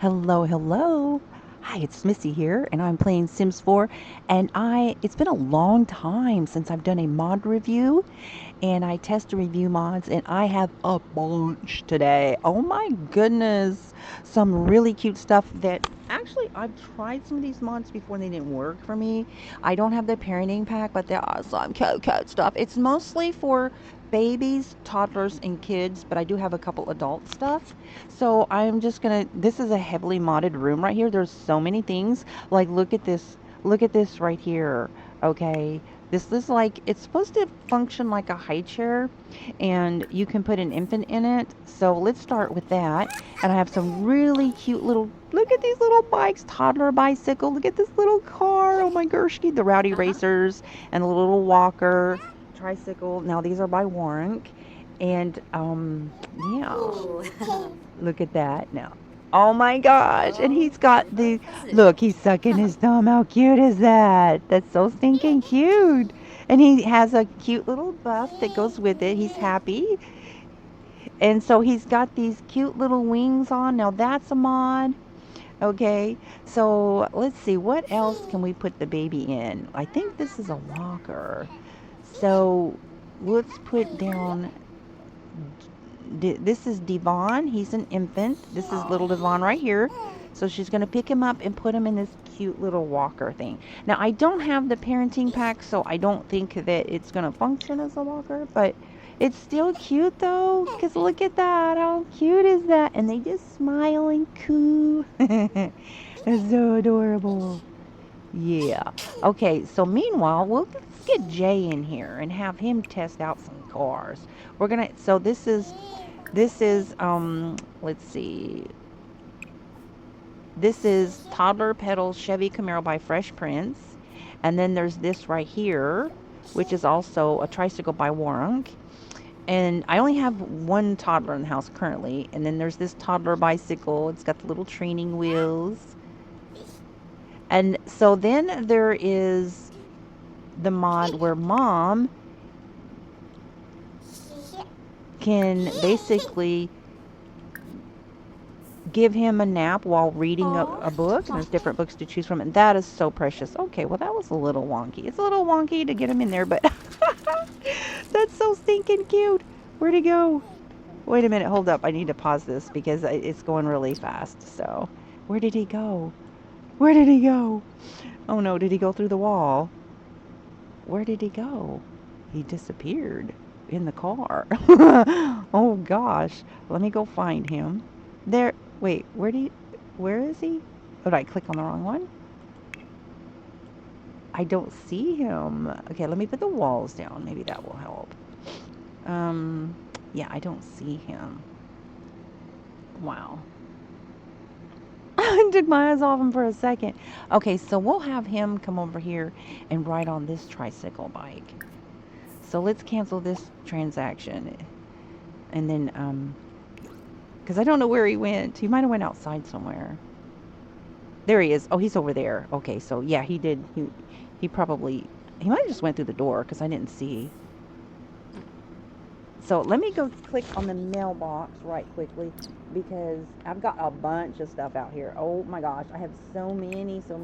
Hello, hello. Hi, it's Missy here, and I'm playing Sims 4. And it's been a long time since I've done a mod review, and I test and review mods, and I have a bunch today. Oh my goodness. Some really cute stuff that actually I've tried some of these mods before and they didn't work for me. I don't have the parenting pack, but there are some cute stuff. It's mostly for babies, toddlers, and kids, but I do have a couple adult stuff. So I'm just gonna, this is a heavily modded room right here. There's so many things. Like, look at this right here. Okay. This is like, it's supposed to function like a high chair, and you can put an infant in it. So let's start with that. And I have some really cute little, look at these little bikes, toddler bicycle. Look at this little car. Oh my gosh, the rowdy racers and the little walker, tricycle. Now these are by Warwick. And yeah, Ooh. look at that now. Oh my gosh. And he's got the, look, he's sucking his thumb. How cute is that? That's so stinking cute. And he has a cute little buff that goes with it. He's happy. And so he's got these cute little wings on. Now that's a mod. Okay. So let's see. What else can we put the baby in? I think this is a walker. So let's put down, this is Devon. He's an infant. This is little Devon right here. So she's going to pick him up and put him in this cute little walker thing. Now, I don't have the parenting pack, so I don't think that it's going to function as a walker, but it's still cute though, because look at that. How cute is that? And they just smile and coo. It's so adorable. Yeah. Okay, so meanwhile, let's get Jay in here and have him test out some cars. We're gonna, so this is let's see. This is Toddler Pedals Chevy Camaro by Fresh Prince. And then there's this right here, which is also a tricycle by Warwick. And I only have one toddler in the house currently. And then there's this toddler bicycle. It's got the little training wheels. And so then there is the mod where mom can basically give him a nap while reading a book. And there's different books to choose from. And that is so precious. Okay, well, that was a little wonky. It's a little wonky to get him in there, but that's so stinking cute. Where'd he go? Wait a minute. Hold up. I need to pause this because it's going really fast. So, where did he go? Where did he go? Oh no, did he go through the wall? Where did he go? He disappeared in the car. Oh gosh. Let me go find him. There. Wait, where is he? Oh, did I click on the wrong one? I don't see him. Okay, let me put the walls down. Maybe that will help. Yeah, I don't see him. Wow. I took my eyes off him for a second. Okay, so we'll have him come over here and ride on this tricycle bike. So let's cancel this transaction. And then, because I don't know where he went. He might have went outside somewhere. There he is. Oh, he's over there. Okay, so yeah, he did. He probably, he might have just went through the door because I didn't see. So let me go click on the mailbox right quickly because I've got a bunch of stuff out here. Oh my gosh, I have so many. So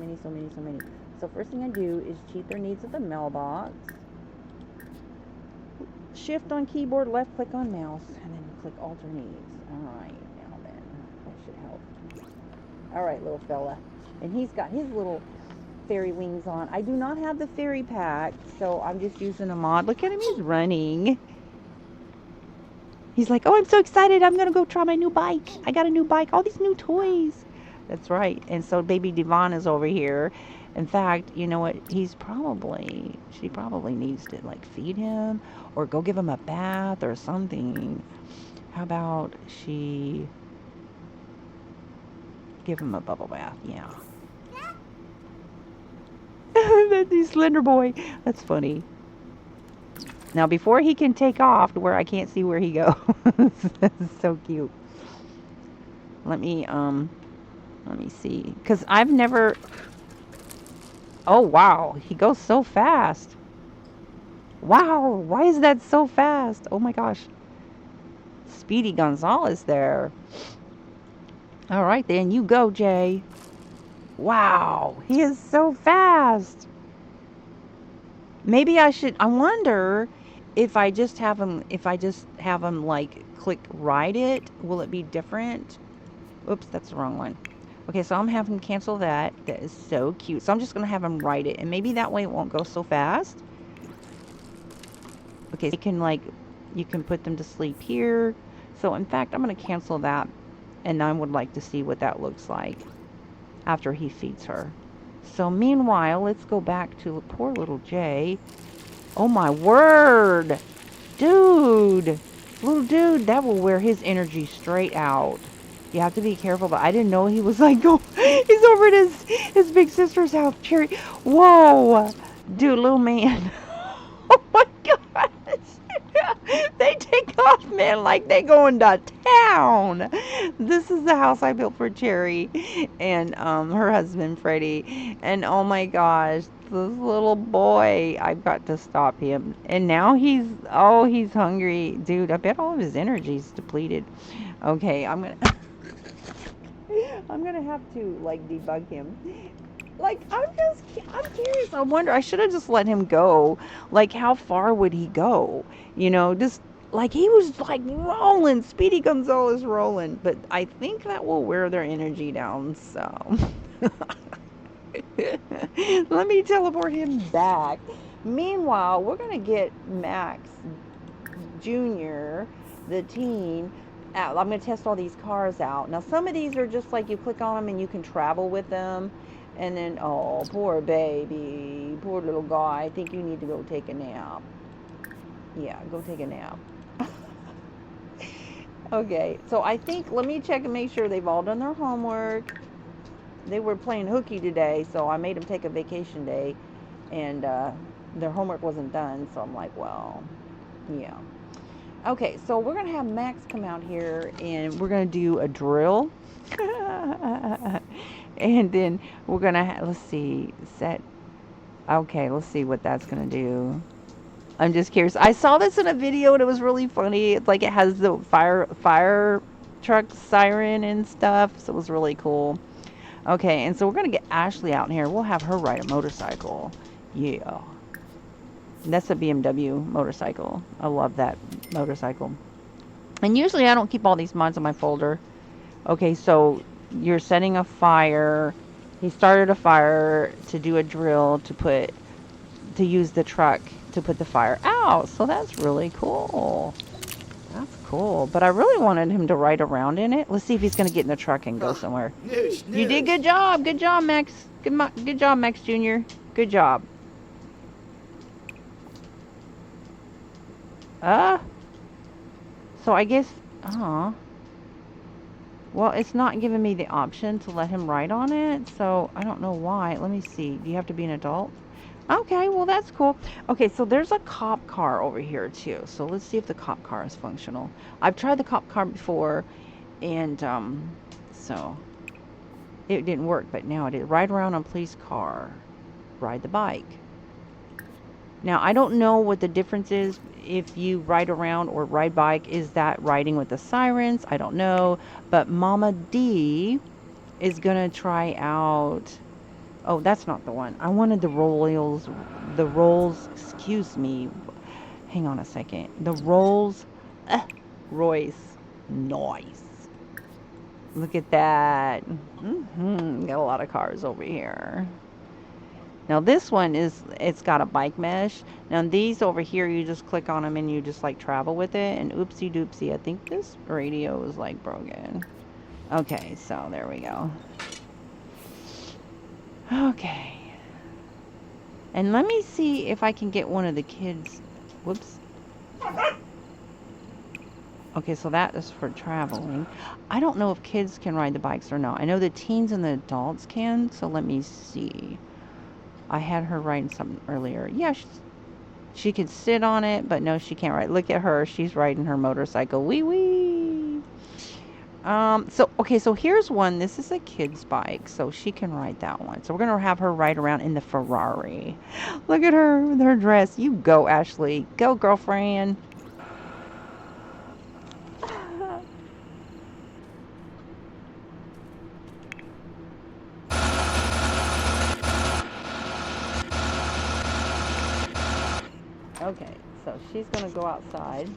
first thing I do is cheat their needs at the mailbox. Shift on keyboard, left click on mouse, and then click alter needs. Alright, now then, that should help. Alright, little fella. And he's got his little fairy wings on. I do not have the fairy pack, so I'm just using a mod. Look at him, he's running. He's like, oh, I'm so excited. I'm going to go try my new bike. I got a new bike. All these new toys. That's right. And so baby Devon is over here. In fact, you know what? She probably needs to like feed him or go give him a bath or something. How about she give him a bubble bath? Yeah. That's Slender Boy. That's funny. Now, before he can take off to where I can't see where he goes. That's so cute. Let me see. Because I've never... Oh, wow. He goes so fast. Wow. Why is that so fast? Oh, my gosh. Speedy Gonzalez there. All right, then you go, Jay. Wow, he is so fast. Maybe I wonder if I just have him like click ride it, will it be different? Oops, that's the wrong one. Okay, so I'm having him cancel that. That is so cute. So I'm just going to have him ride it, and maybe that way it won't go so fast. Okay, so you can put them to sleep here. So in fact, I'm going to cancel that, and I would like to see what that looks like after he feeds her. So meanwhile, let's go back to poor little Jay. Oh my word! Dude! Little dude, that will wear his energy straight out. You have to be careful, but I didn't know he was like, oh, he's over at his big sister's house. Cherry. Whoa! Dude, little man. Oh my gosh! They take off, man, like they going to town. This is the house I built for Cherry and her husband Freddie. And oh my gosh, this little boy, I've got to stop him. And now he's hungry. Dude, I bet all of his energy's depleted. Okay, I'm gonna have to like debug him. Like I'm curious. I wonder. I should have just let him go. Like how far would he go? You know, just like he was like rolling, Speedy Gonzales rolling. But I think that will wear their energy down. So let me teleport him back. Meanwhile, we're gonna get Max Junior, the teen. Out. I'm going to test all these cars out. Now, some of these are just like you click on them and you can travel with them. And then, oh, poor baby, poor little guy. I think you need to go take a nap. Yeah, go take a nap. Okay, so I think, let me check and make sure they've all done their homework. They were playing hooky today, so I made them take a vacation day. And their homework wasn't done, so I'm like, well, yeah. Okay, so we're going to have Max come out here and we're going to do a drill. And then we're going to, let's see, set. Okay, let's see what that's going to do. I'm just curious. I saw this in a video and it was really funny. It's like it has the fire truck siren and stuff. So it was really cool. Okay, and so we're going to get Ashley out in here. We'll have her ride a motorcycle. Yeah. That's a BMW motorcycle. I love that motorcycle. And usually I don't keep all these mods in my folder. Okay, so you're setting a fire. He started a fire to do a drill to use the truck to put the fire out. So that's really cool. That's cool. But I really wanted him to ride around in it. Let's see if he's going to get in the truck and go somewhere. You did good job. Good job, Max. Good job, Max Jr. Good job. So I guess, well, it's not giving me the option to let him ride on it, so I don't know why. Let me see. Do you have to be an adult? Okay, well, that's cool. Okay, so there's a cop car over here, too. So let's see if the cop car is functional. I've tried the cop car before, and, so it didn't work, but now it is. Ride around on police car. Ride the bike. Now, I don't know what the difference is if you ride around or ride bike. Is that riding with the sirens? I don't know. But Mama D is going to try out... Oh, that's not the one. I wanted the Rolls, excuse me. Hang on a second. The Rolls Royce. Nice. Look at that. Got a lot of cars over here. Now this one it's got a bike mesh. Now these over here, you just click on them and you just like travel with it. And oopsie doopsie, I think this radio is like broken. Okay, so there we go. Okay. And let me see if I can get one of the kids. Whoops. Okay, so that is for traveling. I don't know if kids can ride the bikes or not. I know the teens and the adults can, so let me see. I had her riding something earlier. Yeah, she could sit on it, but no, she can't ride. Look at her. She's riding her motorcycle. Wee wee. Okay, so here's one. This is a kid's bike, so she can ride that one. So we're going to have her ride around in the Ferrari. Look at her with her dress. You go, Ashley. Go, girlfriend. Okay, so she's gonna go outside.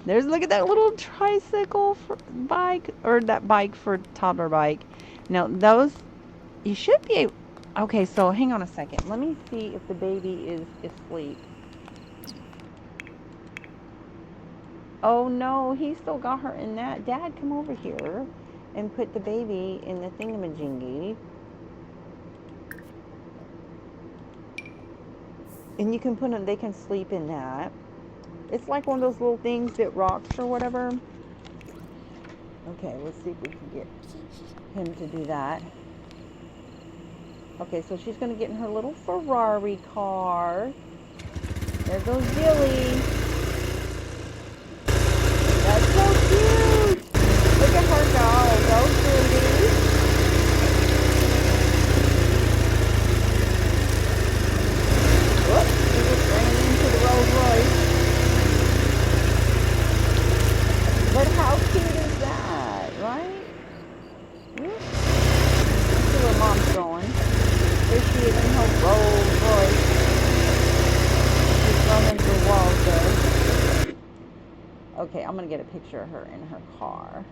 Look at that little tricycle for bike, or that bike for toddler bike. Now those, you should be able, okay, so hang on a second. Let me see if the baby is asleep. Oh no, he still got her in that. Dad, come over here and put the baby in the thingamajiggy. And you can put them, they can sleep in that. It's like one of those little things that rocks or whatever. Okay, let's see if we can get him to do that. Okay, so she's going to get in her little Ferrari car. There goes Billy. That's so cute. Look at her go. Go, sweetie. Whoops, she just ran into the Rolls Royce. But how cute is that, right? Whoops. Let's see where Mom's going. Here she is in her Rolls Royce. She's running through walls there. Okay, I'm going to get a picture of her in her car.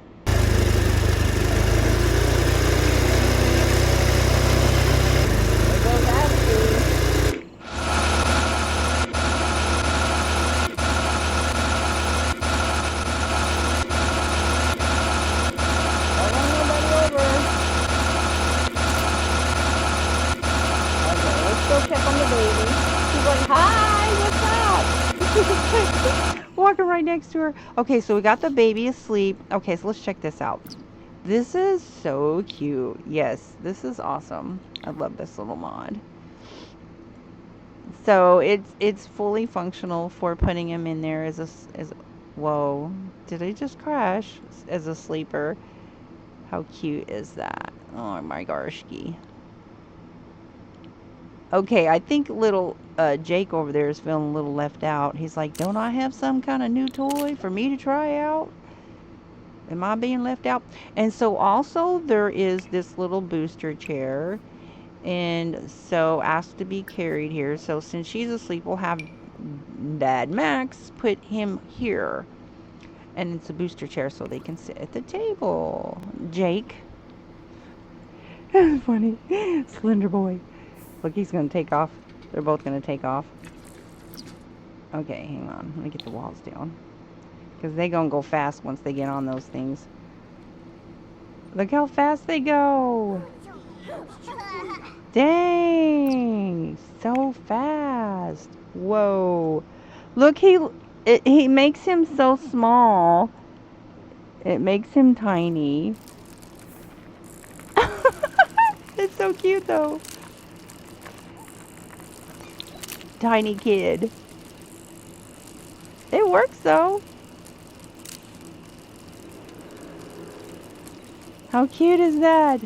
There goes Ashley. Don't run nobody over. Okay, let's go check on the baby. She's like, hi, what's up? Walking right next to her. Okay, so we got the baby asleep. Okay, so let's check this out. This is so cute. Yes, this is awesome. I love this little mod. So it's fully functional for putting him in there as whoa, did I just crash? As a sleeper. How cute is that? Oh my gosh. Okay, I think little Jake over there is feeling a little left out. He's like, don't I have some kind of new toy for me to try out? Am I being left out? And so also there is this little booster chair, and so asked to be carried here. So since she's asleep, we'll have Dad Max put him here, and it's a booster chair so they can sit at the table. Jake. That's funny. Slender boy. Look, he's gonna take off. They're both gonna take off. Okay, hang on. Let me get the walls down, because they gonna go fast once they get on those things. Look how fast they go. Dang, so fast. Whoa. Look, he makes him so small. It makes him tiny. It's so cute though. Tiny kid. It works though. How cute is that?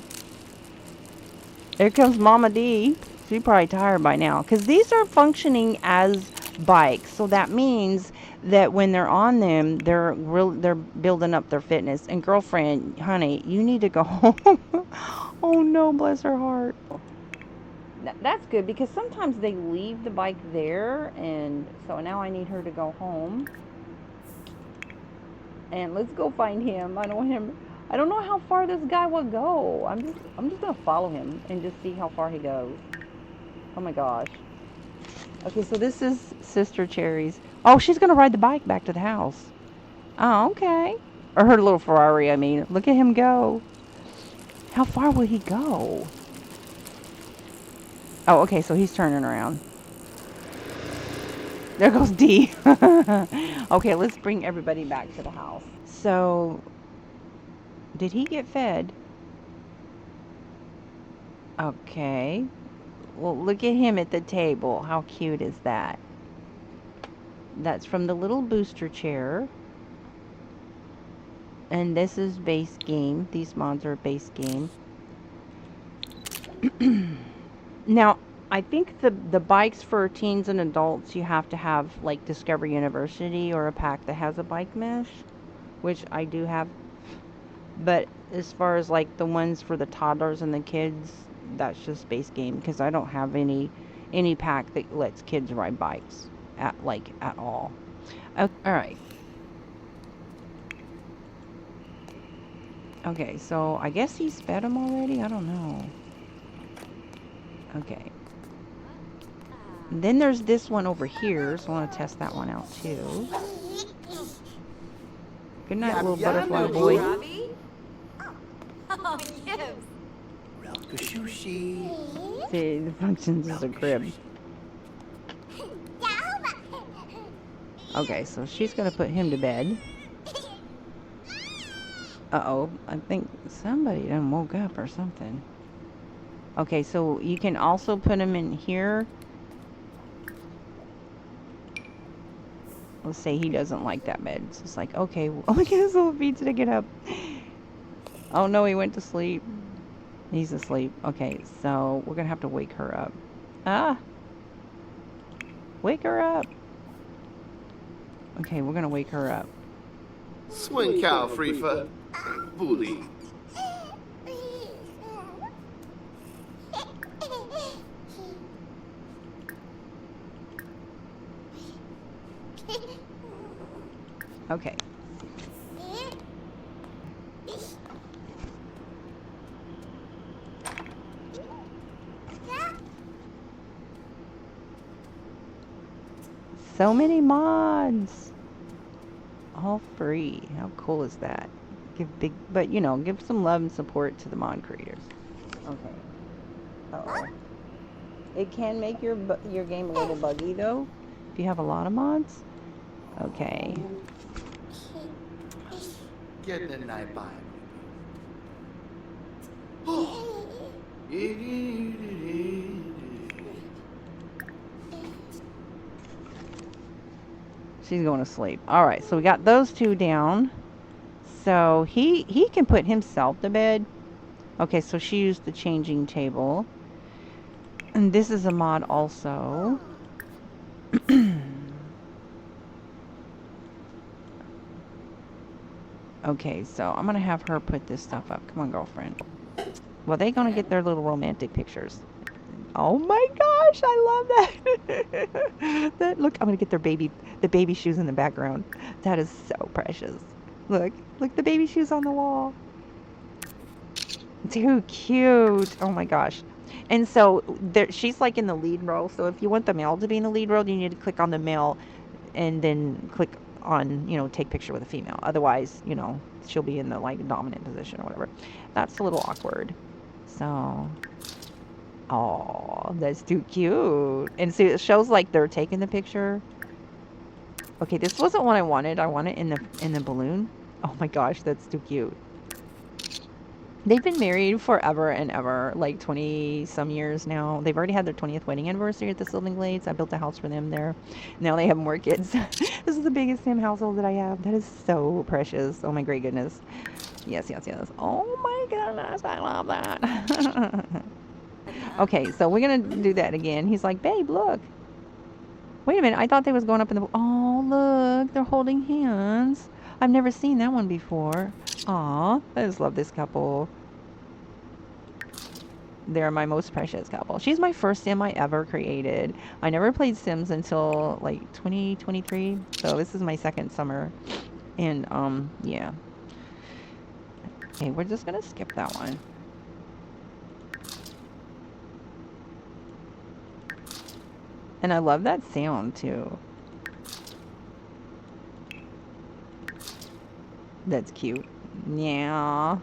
There comes Mama D. She's probably tired by now, because these are functioning as bikes. So that means that when they're on them, they're building up their fitness. And girlfriend, honey, you need to go home. Oh no, bless her heart. That's good, because sometimes they leave the bike there, and so now I need her to go home. And let's go find him. I don't know how far this guy will go. I'm just gonna follow him and just see how far he goes. Oh my gosh. Okay, so this is Sister Cherry's. Oh, she's gonna ride the bike back to the house. Oh, okay. Or her little Ferrari, I mean. Look at him go. How far will he go? Oh, okay, so he's turning around. There goes D. Okay, let's bring everybody back to the house. So, did he get fed? Okay. Well, look at him at the table. How cute is that? That's from the little booster chair. And this is base game. These mods are base game. Now, I think the bikes for teens and adults, you have to have like Discovery University or a pack that has a bike mesh, which I do have. But as far as like the ones for the toddlers and the kids, that's just base game, because I don't have any pack that lets kids ride bikes. at all. Okay, all right. Okay, so I guess he's fed him already. I don't know. Okay. And then there's this one over here, so I want to test that one out too. Good night, little butterfly boy. Oh, yes. See, the functions as a crib. Okay, so she's gonna put him to bed. Uh-oh, I think somebody done woke up or something. Okay, so you can also put him in here. Let's say he doesn't like that bed. So it's like, okay, oh my goodness, little feet to get up. Oh no, he went to sleep. He's asleep. Okay, so we're gonna have to wake her up. Ah! Wake her up! Okay, we're gonna wake her up. Swing cow free for booty. Okay. So many mods! All free. How cool is that? But you know, give some love and support to the mod creators. Okay. Uh-oh. It can make your game a little buggy though, if you have a lot of mods. Okay. Get the night by. She's going to sleep. All right, so we got those two down. So he can put himself to bed. Okay, so she used the changing table. And this is a mod also. Okay, so I'm going to have her put this stuff up. Come on, girlfriend. Well, they're going to get their little romantic pictures. Oh my gosh, I love that. Look, I'm going to get the baby shoes in the background. That is so precious. Look, the baby shoes on the wall. Too cute. Oh my gosh. And so she's like in the lead role. So if you want the male to be in the lead role, you need to click on the male and then click on, you know, take picture with a female. Otherwise, you know, she'll be in the like dominant position or whatever. That's a little awkward. So, oh, that's too cute. And so it shows like they're taking the picture. Okay, this wasn't what I wanted. I want it in the balloon. Oh my gosh, that's too cute. They've been married forever and ever, like 20 some years now. They've already had their 20th wedding anniversary at the Sylvan Glades. I built a house for them there. Now they have more kids. This is the biggest Sim household that I have. That is so precious. Oh my great goodness. Yes, yes, yes. Oh my goodness, I love that. Okay, so we're going to do that again. He's like, babe, look. Wait a minute, I thought they was going up in the... Oh, look, they're holding hands. I've never seen that one before. Aw, I just love this couple. They're my most precious couple. She's my first Sim I ever created. I never played Sims until like 2023. So this is my second summer. And yeah. Okay, we're just gonna skip that one. And I love that sound too. That's cute. Yeah.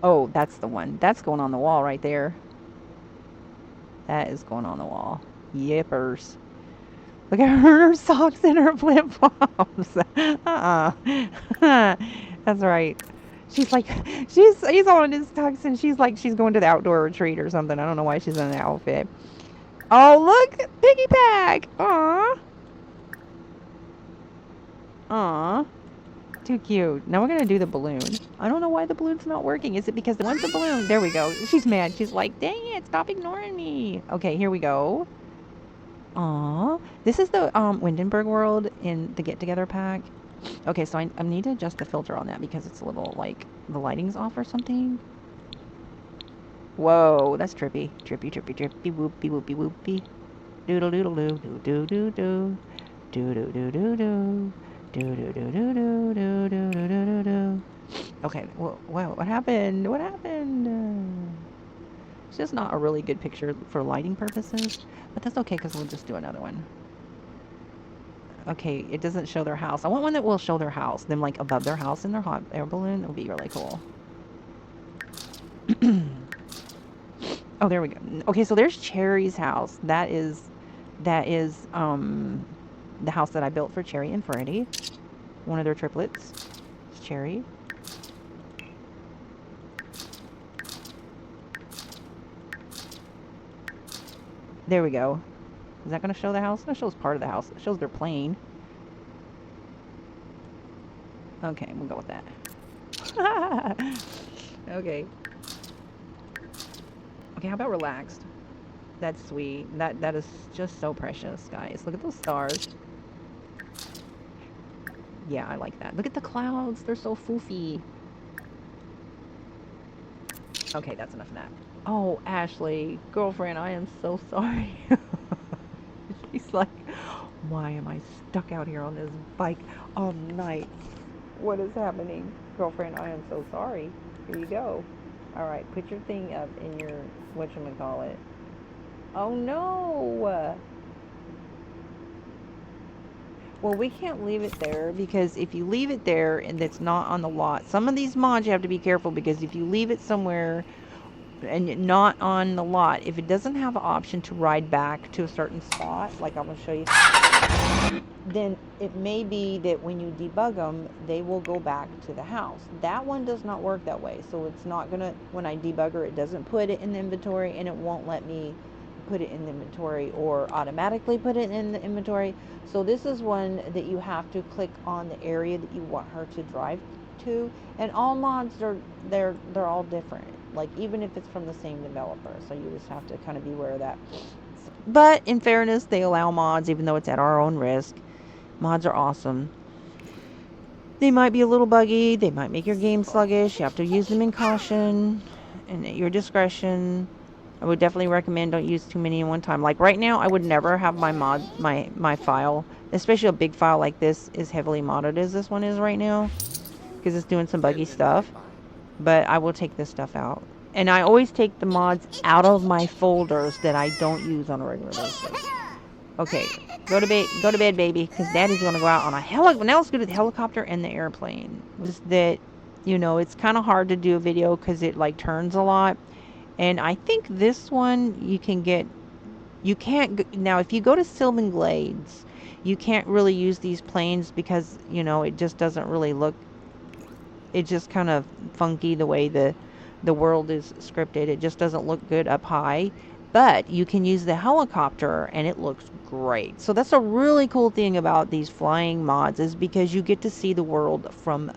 Oh, that's the one. That's going on the wall right there. That is going on the wall. Yippers. Look at her socks and her flip-flops. That's right. She's like, he's on his tux and she's like, she's going to the outdoor retreat or something. I don't know why she's in the outfit. Oh, look, piggy pack. Aw. Aw. Too cute. Now we're going to do the balloon. I don't know why the balloon's not working. Is it because once the balloon... There we go. She's mad. She's like, dang it, stop ignoring me. Okay, here we go. Aw. This is the Windenburg world in the get-together pack. Okay, so I need to adjust the filter on that because it's a little, like, the lighting's off or something. Whoa, that's trippy. Trippy, trippy, trippy, whoopy, whoopy, whoopy. Doodle doodle doo doo doo doo doo. Doo doo doo doo doo. Doo doo doo doo doo doo doo doo doo doo. Okay, well, wow, what happened? What happened? It's just not a really good picture for lighting purposes, but that's okay because we'll just do another one. Okay, it doesn't show their house. I want one that will show their house, them like above their house in their hot air balloon. It would be really cool. Oh, there we go. Okay, so there's Cherry's house. That is the house that I built for Cherry and Freddie. One of their triplets. It's Cherry. There we go. Is that going to show the house? That shows part of the house. It shows their plane. Okay, we'll go with that. Okay. Okay, how about relaxed? That's sweet. That is just so precious, guys. Look at those stars. Yeah, I like that. Look at the clouds. They're so foofy. Okay, that's enough of that. Oh, Ashley, girlfriend, I am so sorry. She's like, why am I stuck out here on this bike all night? What is happening? Girlfriend, I am so sorry. Here you go. All right, put your thing up in your, whatchamacallit. Oh, no. Well, we can't leave it there because if you leave it there and it's not on the lot, some of these mods you have to be careful because if you leave it somewhere and not on the lot, if it doesn't have an option to ride back to a certain spot, like I'm going to show you, then it may be that when you debug them, they will go back to the house. That one does not work that way. So it's not going to, when I debugger, it doesn't put it in the inventory and it won't let me put it in the inventory or automatically put it in the inventory. So this is one that you have to click on the area that you want her to drive to. And all mods are, they're all different. Like even if it's from the same developer. So you just have to kind of be aware of that. But in fairness, they allow mods even though it's at our own risk. Mods are awesome. They might be a little buggy. They might make your game sluggish. You have to use them in caution and at your discretion. I would definitely recommend don't use too many in one time. Like right now, I would never have my file, especially a big file like this, is heavily modded as this one is right now because it's doing some buggy stuff. But I will take this stuff out. And I always take the mods out of my folders that I don't use on a regular basis. Okay, go to bed, baby, because Daddy's gonna go out on a helicopter. Now let's go to the helicopter and the airplane. Just that, you know, it's kind of hard to do a video because it like turns a lot. And I think this one you can get. You can't now if you go to Sylvan Glades, you can't really use these planes because you know it just doesn't really look. It's just kind of funky the way the world is scripted. It just doesn't look good up high. But you can use the helicopter and it looks great. So that's a really cool thing about these flying mods is because you get to see the world from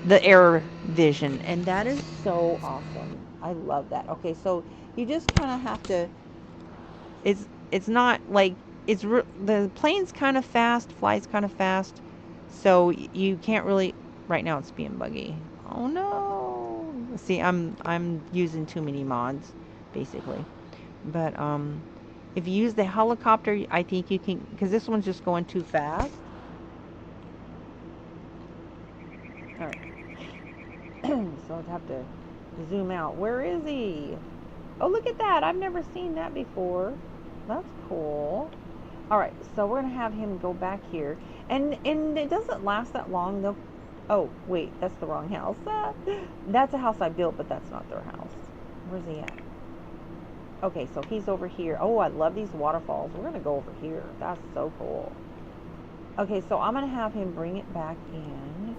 the air vision. And that is so awesome. I love that. Okay, so you just kind of have to, it's not like, the plane's kind of fast, flies kind of fast. So you can't really, right now it's being buggy. Oh no. See, I'm using too many mods, basically. But if you use the helicopter, I think you can, because this one's just going too fast. All right. So I'd have to zoom out. Where is he? Oh, look at that. I've never seen that before. That's cool. All right, so we're going to have him go back here. And it doesn't last that long, though. Oh, wait, that's the wrong house. That's a house I built, but that's not their house. Where's he at? Okay, so he's over here. Oh, I love these waterfalls. We're going to go over here. That's so cool. Okay, so I'm going to have him bring it back in.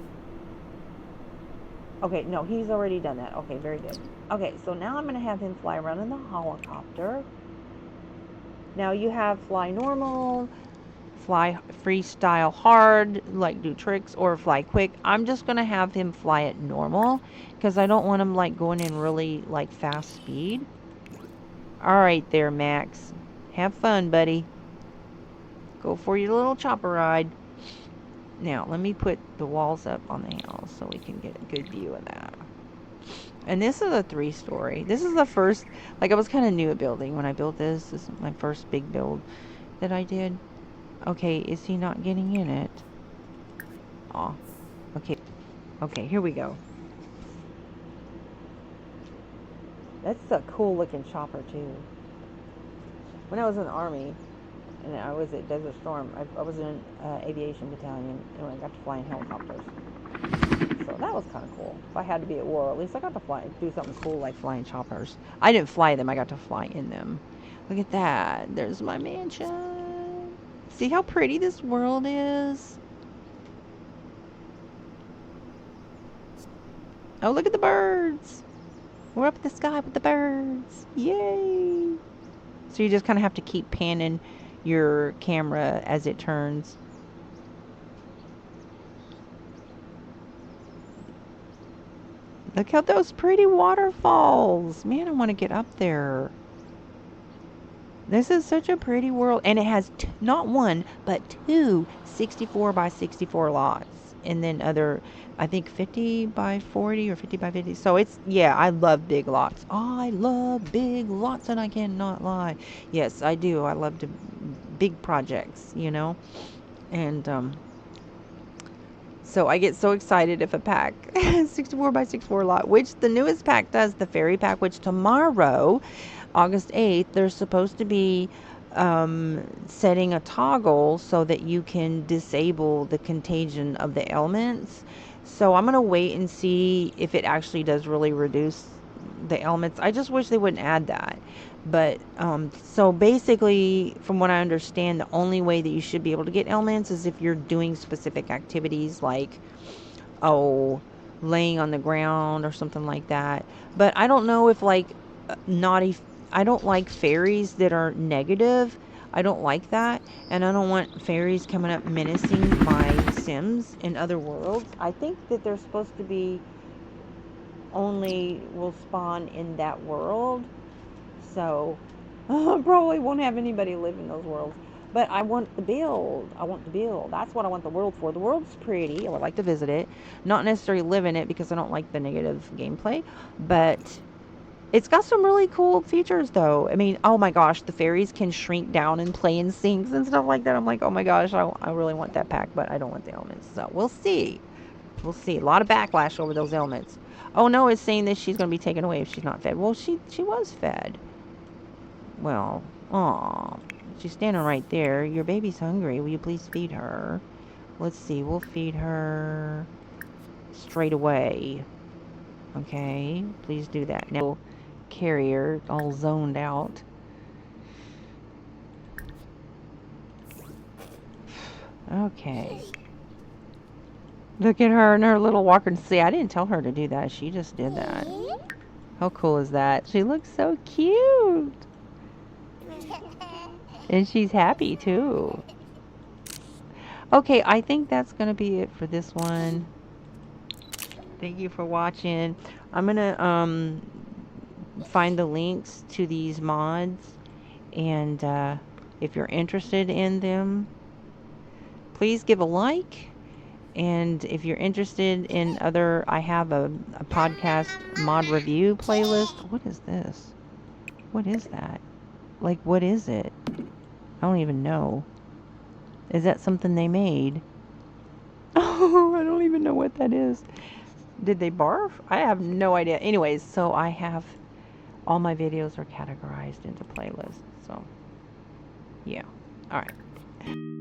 Okay, no, he's already done that. Okay, very good. Okay, so now I'm going to have him fly around in the helicopter. Now you have fly normal, fly freestyle hard, like do tricks, or fly quick. I'm just going to have him fly at normal because I don't want him like going in really like fast speed. All right there, Max. Have fun, buddy. Go for your little chopper ride. Now, let me put the walls up on the house so we can get a good view of that. And this is a 3-story. This is the first, like, I was kind of new at building when I built this. This is my first big build that I did. Okay, is he not getting in it? Aw. Okay. Okay, here we go. That's a cool looking chopper too. When I was in the Army and I was at Desert Storm, I was in aviation battalion and I got to fly in helicopters. So that was kind of cool. If I had to be at war, at least I got to do something cool like flying choppers. I didn't fly them, I got to fly in them. Look at that. There's my mansion. See how pretty this world is? Oh, look at the birds. We're up in the sky with the birds. Yay. So you just kind of have to keep panning your camera as it turns. Look at those pretty waterfalls. Man, I want to get up there. This is such a pretty world. And it has not one, but two 64 by 64 lots. And then other, I think 50 by 40 or 50 by 50. So it's, yeah, I love big lots. I love big lots and I cannot lie. Yes, I do. I love big projects, you know. And so I get so excited if a pack 64 by 64 lot, which the newest pack does, the fairy pack, which tomorrow, August 8th, they're supposed to be setting a toggle so that you can disable the contagion of the elements. So I'm going to wait and see if it actually does really reduce the elements. I just wish they wouldn't add that. But so basically, from what I understand, the only way that you should be able to get elements is if you're doing specific activities like, oh, laying on the ground or something like that. But I don't know if like naughty, I don't like fairies that are negative. I don't like that. And I don't want fairies coming up menacing my Sims in other worlds. I think that they're supposed to be only will spawn in that world. So probably won't have anybody live in those worlds. But I want to build. I want to build. That's what I want the world for. The world's pretty. I would like to visit it. Not necessarily live in it because I don't like the negative gameplay. But it's got some really cool features though. I mean, oh my gosh, the fairies can shrink down and play in sinks and stuff like that. I'm like, oh my gosh, I really want that pack, but I don't want the elements. So we'll see. We'll see. A lot of backlash over those elements. Oh no, it's saying that she's going to be taken away if she's not fed. Well, she was fed. Well, aw, she's standing right there. Your baby's hungry. Will you please feed her? Let's see. We'll feed her straight away. Okay, please do that. Now, carrier all zoned out. Okay. Look at her and her little walker. See, I didn't tell her to do that. She just did that. How cool is that? She looks so cute. And she's happy too. Okay, I think that's going to be it for this one. Thank you for watching. I'm going to find the links to these mods. And if you're interested in them, please give a like. And if you're interested in other, I have a podcast mod review playlist. What is this? What is that? Like, what is it? I don't even know. Is that something they made? Oh, I don't even know what that is. Did they barf? I have no idea. Anyways, so I have, all my videos are categorized into playlists. So, yeah. All right.